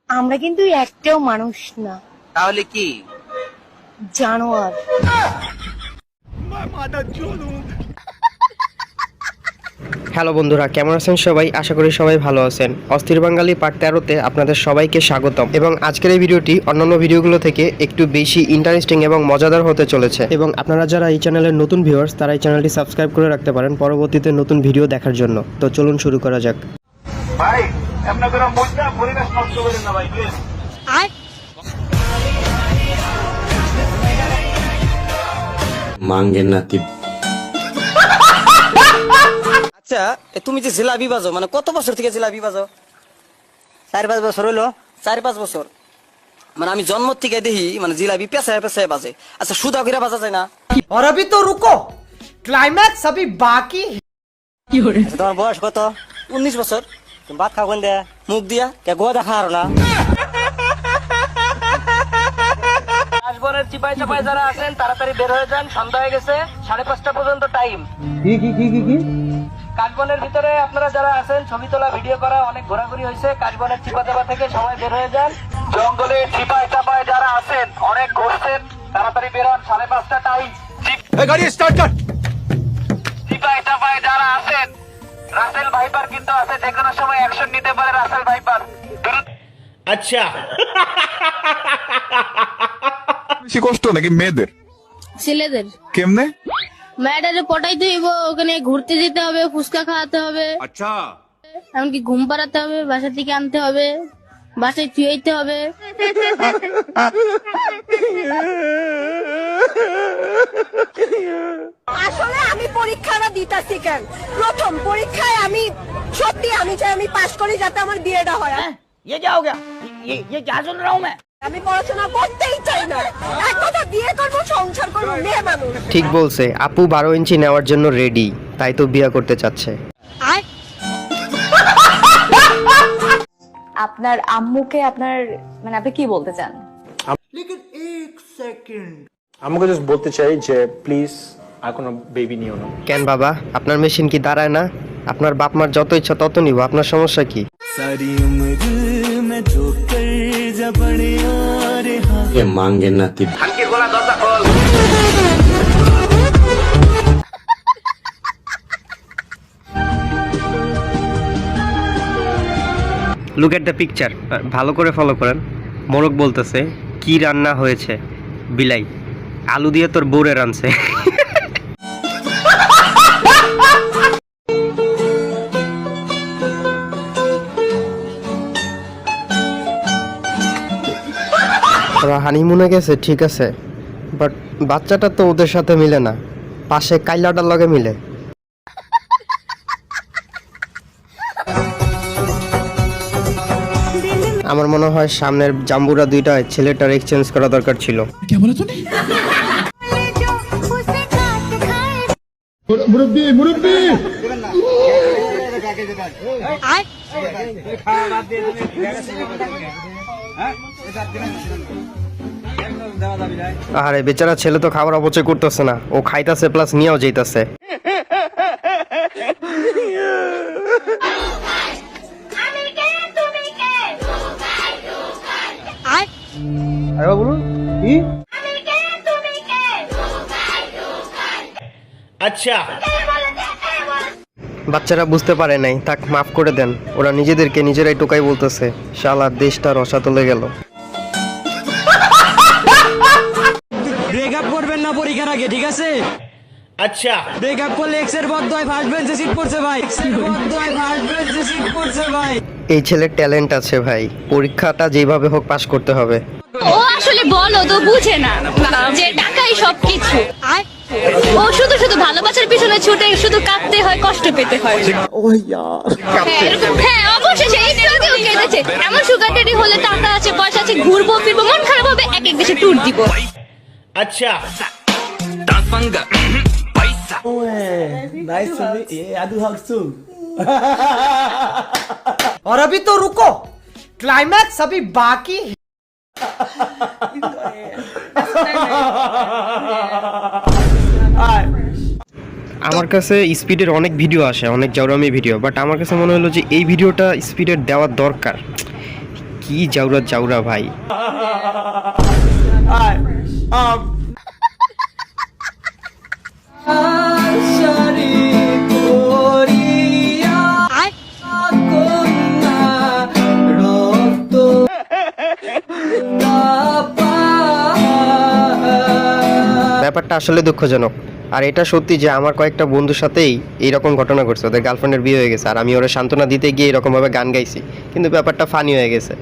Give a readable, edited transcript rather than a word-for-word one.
আমরা কিন্তু একটাও মানুষ না, তাহলে কি? জানোয়ার। হ্যালো বন্ধুরা, কেমন আছেন সবাই? আশা করি সবাই ভালো আছেন। অস্থির বাঙালি পার্ট 13-তে আপনাদের সবাইকে স্বাগতম। এবং আজকের এই ভিডিওটি অন্যান্য ভিডিওগুলো থেকে একটু বেশি ইন্টারেস্টিং এবং মজাদার হতে চলেছে। এবং আপনারা যারা এই চ্যানেলের নতুন ভিউয়ার্স, তারা এই চ্যানেলটি সাবস্ক্রাইব করে রাখতে পারেন পরবর্তীতে নতুন ভিডিও দেখার জন্য। তো চলুন শুরু করা যাক। ভাই আপনারা মনটা পরিবেশ নষ্ট করেন না ভাই, প্লিজ। মাঙ্গের নাতি। আচ্ছা, তুমি যে জিলাপি বাজো, মানে কত বছর থেকে জিলাপি বাজো? 4-5 বছর হইলো। 4-5 বছর মানে আমি জন্ম থেকে দেখি মানে জিলাপি পেছায় পেছায় বাজে। আচ্ছা, সুদা করে বাজা যায় না? और अभी तो रुको, क्लाइमैक्स अभी बाकी है। আচ্ছা, তোমার বয়স কত? 19 বছর। তুমি ভাত খাও কোন দেয়া? মুখ দিয়া কে গোয়া দেখা আর না? আসবনের চিপাই চাপাই যারা আছেন তাড়াতাড়ি বের হয়ে যান, সন্ধ্যা হয়ে গেছে, 5:30 পর্যন্ত টাইম। কি কাশবনের ভিতরে আপনারা যারা আছেন, ছবি তোলা ভিডিও করা অনেক ঘোরাঘুরি হয়েছে। কাশবনের চিপা চাপা থেকে সবাই বের হয়ে যান। জঙ্গলে চিপাই চাপাই যারা আছেন অনেক ঘুরছেন, তাড়াতাড়ি বেরোন, 5:30 টাইম। গাড়ি স্টার্ট কর। চিপাই চাপাই যারা আছেন, রাসেল ভাইপার কিন্তু আছে, যে কোনো সময় অ্যাকশন নিতে পারে রাসেল ভাইপার। আচ্ছা, বেশি কষ্ট নাকি মেয়েদের? ছেলেদের কেমনে? ম্যাডারে পটাইতে হইব, ওখানে ঘুরতে যেতে হবে, ফুচকা খাওয়াতে হবে, আচ্ছা, এমনকি ঘুম পাড়াতে হবে, বাসা থেকে আনতে হবে, বাসায় থুইতে হবে। আসলে আমি পরীক্ষাটা দিতাছি কেন, প্রথম পরীক্ষায় আমি সত্যি আমি চাই আমি পাশ করি যাতে আমার বিয়েটা হয়। ये क्या हो गया? ये क्या सुन रहा हूँ मैं? আমি পড়াশোনা করতেই চাই না, এক কথা বিয়ে করবো, সংসার করবো, মেয়ে মানুষ। ঠিক বলছে, আপু 12 ইঞ্চি নেওয়ার জন্য রেডি, তাই তো বিয়ে করতে চাচ্ছে। আপনার আম্মুকে আপনার মানে আপনি কি বলতে চান? আমাকে জাস্ট বলতে চাই যে প্লিজ আর কোনো বেবি নিও না। কেন বাবা, আপনার মেশিন কি দাঁড়ায় না? আপনার বাপ মার যত ইচ্ছা তত নিব, আপনার সমস্যা কি? এ মাঙ্গের নাতি। হালকির গলা দরজা খোল। লুক এট দ্য পিকচার, ভালো করে ফলো করেন। মোরগ বলতেছে, কি রান্না হয়েছে? বিলাই, আলু দিয়ে তোর বউরে রানছে। ওরা হানিমুনে গেছে ঠিক আছে, বাট বাচ্চাটা তো ওদের সাথে মিলে না, পাশে কাইলাটার লগে মিলে। আমার মনে হয় সামনের জাম্বুরা দুইটা ছেলেটার এক্সচেঞ্জ করা দরকার ছিল। আরে বেচারা ছেলে তো খাবার অপচয় করতেছে না, ও খাইতাছে প্লাস নিয়েও যাইতাছে। আচ্ছা, বাচ্চারা বুঝতে পারে নাই, তাক মাফ করে দেন। ওরা নিজেদেরকে নিজেরাই টোকাই বলতেছে। শালা দেশটা রসাতলে গেল। ব্রেকআপ করবেন না পরীক্ষার আগে, ঠিক আছে? আচ্ছা, ব্রেকআপ করলে এক্সের বদয় ফার্স্ট বেঞ্চে সিট পড়ছে ভাই। বদয় ফার্স্ট বেঞ্চে সিট পড়ছে ভাই। এই ছেলের ট্যালেন্ট আছে ভাই, পরীক্ষাটা যেভাবে হোক পাস করতে হবে। ও আসলে বলো তো বুঝে না যে টাকাই সবকিছু। ও শুধু শুধু ভালোবাসার পিছনে ছুটে শুধু কাঁদতে হয়, কষ্ট পেতে হয়। হ্যাঁ, অবশেষে একটু আগেও কেঁদেছে। এমন সুগার ডেডি হলে টাকা আছে, পয়সা আছে, ঘুরবো ফিরবো, মন খারাপ হবে, এক এক দেশে ট্যুর দিব। আচ্ছা, और अभी तो रुको, क्लाइमैक्स अभी बाकी है। আমার কাছে স্পিডের অনেক ভিডিও আসে, অনেক জাউরামি ভিডিও, বাট আমার কাছে মনে হলো যে এই ভিডিওটা স্পিডের দেওয়ার দরকার। কি জাউরা জাউরা ভাই। ব্যাপারটা আসলে দুঃখজনক। আর এটা সত্যি যে আমার কয়েকটা বন্ধুর সাথেই এইরকম ঘটনা ঘটছে, ওদের গার্লফ্রেন্ডের বিয়ে হয়ে গেছে, আর আমি ওরা সান্ত্বনা দিতে গিয়ে এরকম ভাবে গান গাইছি, কিন্তু ব্যাপারটা ফানি হয়ে গেছে।